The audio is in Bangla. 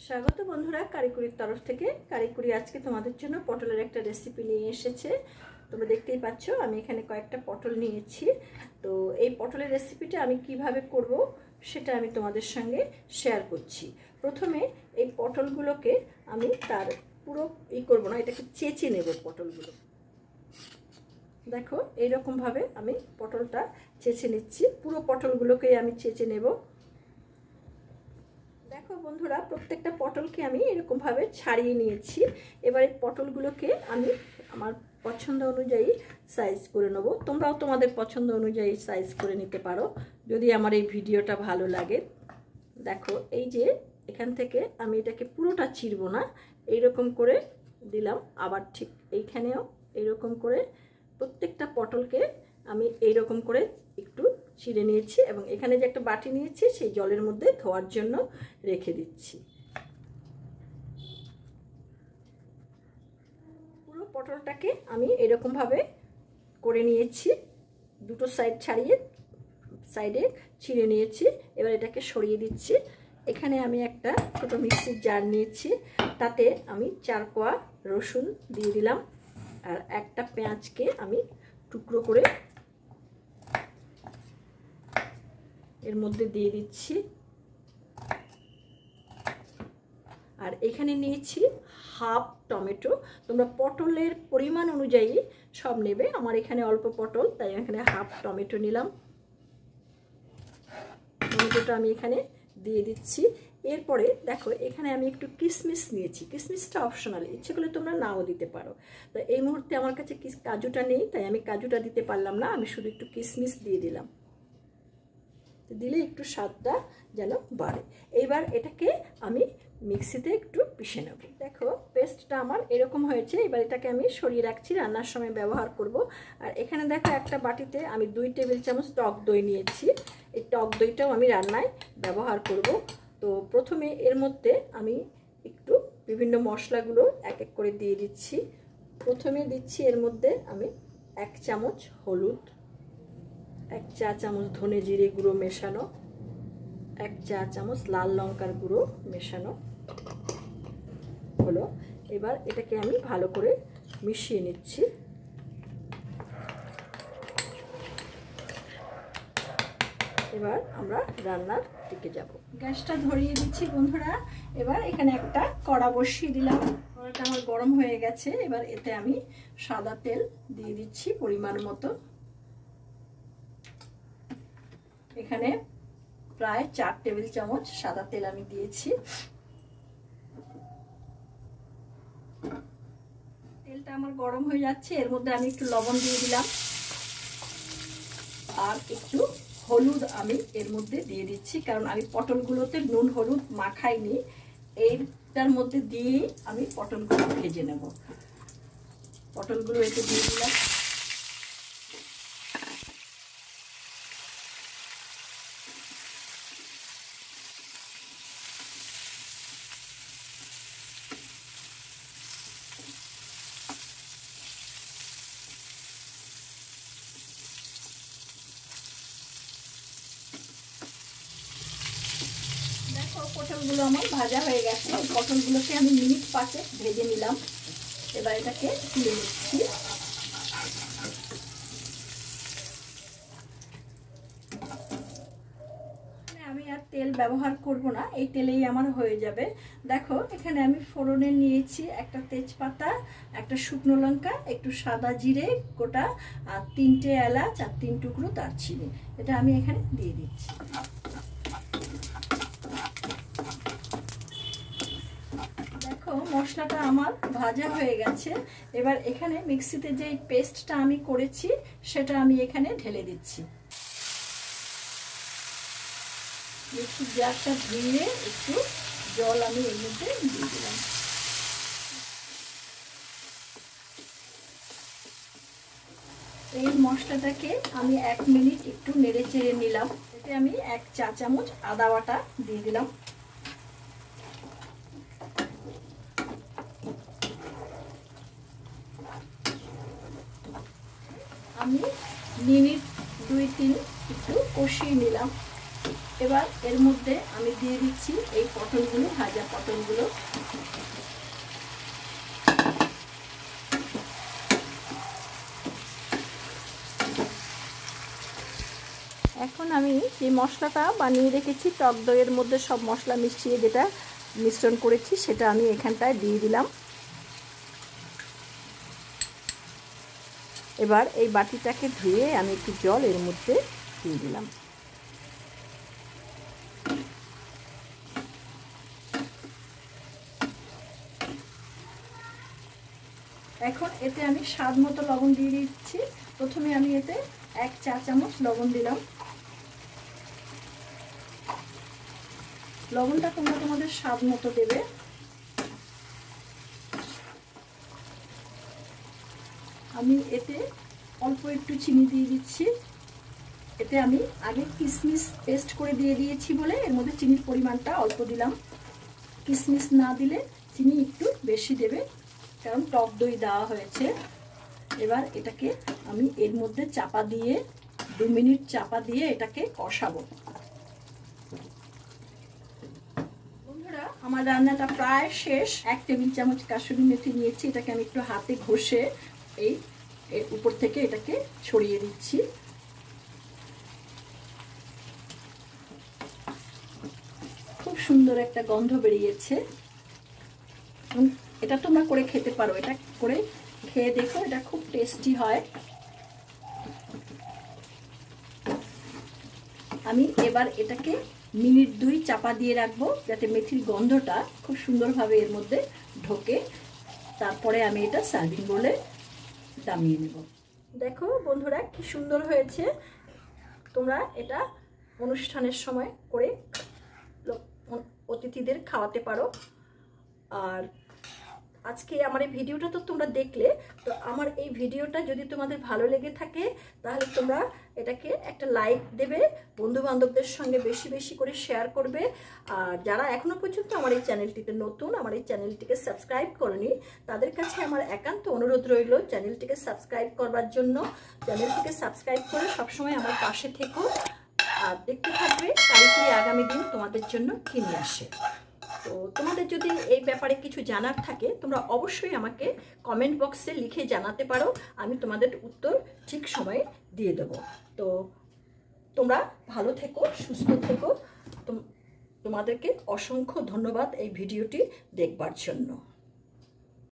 স্বাগত বন্ধুরা, কারিকুরির তরফ থেকে। কারিকুরি আজকে তোমাদের জন্য পটলের একটা রেসিপি নিয়ে এসেছে। তোমরা দেখতেই পাচ্ছ আমি এখানে কয়েকটা পটল নিয়েছি। তো এই পটলের রেসিপিটা আমি কিভাবে করব সেটা আমি তোমাদের সঙ্গে শেয়ার করছি। প্রথমে এই পটলগুলোকে আমি তার পুরো করব না, এটাকে চেঁচে নেব পটলগুলো। দেখো এইরকমভাবে আমি পটলটা চেঁচে নিচ্ছি, পুরো পটলগুলোকেই আমি চেঁচে নেব। দেখো বন্ধুরা, প্রত্যেকটা পটলকে আমি এরকমভাবে ছাড়িয়ে নিয়েছি। এবার এই পটলগুলোকে আমি আমার পছন্দ অনুযায়ী সাইজ করে নেব। তোমরাও তোমাদের পছন্দ অনুযায়ী সাইজ করে নিতে পারো যদি আমার এই ভিডিওটা ভালো লাগে। দেখো এই যে এখান থেকে আমি এটাকে পুরোটা চিরবো না, এইরকম করে দিলাম। আবার ঠিক এইখানেও এইরকম করে প্রত্যেকটা পটলকে আমি এইরকম করে একটু ছিঁড়ে নিয়েছি এবং এখানে যে একটা বাটি নিয়েছি সেই জলের মধ্যে ধোয়ার জন্য রেখে দিচ্ছি। পুরো পটলটাকে আমি এরকমভাবে করে নিয়েছি, দুটো সাইড ছাড়িয়ে সাইডে ছিঁড়ে নিয়েছি। এবার এটাকে সরিয়ে দিচ্ছি। এখানে আমি একটা ছোট মিক্সির জার নিয়েছি, তাতে আমি 4 কোয়া রসুন দিয়ে দিলাম আর একটা পেঁয়াজকে আমি টুকরো করে এর মধ্যে দিয়ে দিচ্ছি। আর এখানে নিয়েছি হাফ টমেটো। তোমরা পটলের পরিমাণ অনুযায়ী সব নেবে, আমার এখানে অল্প পটল তাই এখানে হাফ টমেটো নিলাম। টমেটোটা আমি এখানে দিয়ে দিচ্ছি। এরপরে দেখো এখানে আমি একটু কিশমিশ নিয়েছি, কিশমিশটা অপশনাল, ইচ্ছে করলে তোমরা নাও দিতে পারো। তো এই মুহূর্তে আমার কাছে কাজুটা নেই তাই আমি কাজুটা দিতে পারলাম না, আমি শুধু একটু কিশমিশ দিয়ে দিলাম, দিলে একটু স্বাদটা যেন বাড়ে। এইবার এটাকে আমি মিক্সিতে একটু পিষে নেব। দেখো পেস্টটা আমার এরকম হয়েছে। এবার এটাকে আমি সরিয়ে রাখছি, রান্নার সময় ব্যবহার করব। আর এখানে দেখো একটা বাটিতে আমি 2 টেবিল চামচ টক দই নিয়েছি। এই টক দইটাও আমি রান্নায় ব্যবহার করব। তো প্রথমে এর মধ্যে আমি একটু বিভিন্ন মশলাগুলো এক এক করে দিয়ে দিচ্ছি। প্রথমে দিচ্ছি এর মধ্যে আমি 1 চামচ হলুদ, 1 চা চামচ ধনে জিরে গুঁড়ো মেশানো, 1 চা চামচ লাল লঙ্কার গুঁড়ো মেশানো হলো। এবার এটাকে আমি ভালো করে মিশিয়ে নিচ্ছি। এবার আমরা রান্নার দিকে যাব। গ্যাসটা ধরিয়ে দিচ্ছি বন্ধুরা। এবার এখানে একটা কড়া বসিয়ে দিলাম, কড়াটা আমার গরম হয়ে গেছে। এবার এতে আমি সাদা তেল দিয়ে দিচ্ছি পরিমাণ মতো। এখানে প্রায় 4 টেবিল চামচ সাদা তেল আমি দিয়েছি। তেলটা আমার গরম হয়ে যাচ্ছে, এর মধ্যে আমি একটু লবণ দিয়ে দিলাম আর একটু হলুদ আমি এর মধ্যে দিয়ে দিচ্ছি, কারণ আমি পটলগুলোতে নুন হলুদ মাখাইনি। এইটার মধ্যে দিয়েই আমি পটলগুলো ভেজে নেব। পটলগুলো এতে দিয়ে দিলাম। পটলগুলো আমার ভাজা হয়ে গেছে। পটলগুলোকে আমি মিনিট 5 ভেজে নিলাম। এবার এটাকে তুলে নিচ্ছি। আমি আর তেল ব্যবহার করব না, এই তেলেই আমার হয়ে যাবে। দেখো এখানে আমি ফোড়নে নিয়েছি একটা তেজপাতা, একটা শুকনো লঙ্কা, একটু সাদা জিরে গোটা আর 3টে এলাচ আর 3 টুকরো দারচিনি। এটা আমি এখানে দিয়ে দিচ্ছি। মশলাটা আমার ভাজা হয়ে গেছে। এবার এখানে মিক্সিতে যে পেস্টটা আমি করেছি সেটা আমি এখানে ঢেলে দিচ্ছি। মিক্সির জারটা ধুয়ে একটু জল আমি এর মধ্যে দিয়ে দিলাম। এই মশলাটাকে আমি 1 মিনিট একটু নেড়ে চেড়ে নিলাম। এতে আমি 1 চা চামচ আদা বাটা দিয়ে দিলাম। আমি মিনিট 2-3 একটু কষিয়ে নিলাম। এবার এর মধ্যে আমি দিয়ে দিচ্ছি এই পটলগুলো, ভাজা পটলগুলো। এখন আমি যে মশলাটা বানিয়ে রেখেছি টক দইয়ের মধ্যে সব মশলা মিশিয়ে যেটা মিশ্রণ করেছি সেটা আমি এখানটায় দিয়ে দিলাম। এবার এই বাটিটাকে ধুয়ে আমি একটু জল এর মধ্যে দিয়ে দিলাম। এখন এতে আমি স্বাদ মতো লবণ দিয়ে দিচ্ছি। প্রথমে আমি এতে 1 চা চামচ লবণ দিলাম। লবণটা তোমরা তোমাদের স্বাদ মতো দেবে। আমি এতে অল্প একটু চিনি দিয়ে দিচ্ছি। এতে আমি আগে কিশমিশ পেস্ট করে দিয়ে দিয়েছি বলে এর মধ্যে চিনির পরিমাণটা অল্প দিলাম। কিশমিশ না দিলে চিনি একটু বেশি দেবে, কারণ টক দই দেওয়া হয়েছে। এবার এটাকে আমি এর মধ্যে চাপা দিয়ে 2 মিনিট চাপা দিয়ে এটাকে কষাবো। বন্ধুরা, আমার রান্নাটা প্রায় শেষ। 1 টেবিল চামচ কাসুরি মেথি নিয়েছি, এটাকে আমি একটু হাতে ঘষে এর উপর থেকে এটাকে ছড়িয়ে দিচ্ছি। খুব সুন্দর একটা গন্ধ বেরিয়েছে। এটা তোমরা করে খেতে পারো, এটা করে খেয়ে দেখো, এটা খুব টেস্টি হয়। আমি এবার এটাকে মিনিট 2 চাপা দিয়ে রাখবো, যাতে মেথির গন্ধটা খুব সুন্দরভাবে এর মধ্যে ঢোকে। তারপরে আমি এটা সার্ভিং বোলে নামিয়ে নেব। দেখো বন্ধুরা, কি সুন্দর হয়েছে। তোমরা এটা অনুষ্ঠানের সময় করে অতিথিদের খাওয়াতে পারো। আর আজকে আমার এই ভিডিওটা তো তোমরা দেখলে, তো আমার এই ভিডিওটা যদি তোমাদের ভালো লেগে থাকে তাহলে তোমরা এটাকে একটা লাইক দেবে, বন্ধু বান্ধবদের সঙ্গে বেশি বেশি করে শেয়ার করবে। আর যারা এখনো পর্যন্ত আমার এই চ্যানেলটিতে নতুন, আমার এই চ্যানেলটিকে সাবস্ক্রাইব করনি, তাদের কাছে আমার একান্ত অনুরোধ রইল চ্যানেলটিকে সাবস্ক্রাইব করবার জন্য। চ্যানেলটিকে সাবস্ক্রাইব করে সবসময় আমার পাশে থেকো আর দেখতে থাকবে কালকে আগামী দিন তোমাদের জন্য কি নিয়ে আসে। তো তোমাদের যদি এই ব্যাপারে কিছু জানার থাকে তোমরা অবশ্যই আমাকে কমেন্ট বক্সে লিখে জানাতে পারো, আমি তোমাদের উত্তর ঠিক সময়ে দিয়ে দেব। তো তোমরা ভালো থেকো, সুস্থ থেকো। তোমাদেরকে অসংখ্য ধন্যবাদ এই ভিডিওটি দেখবার জন্য।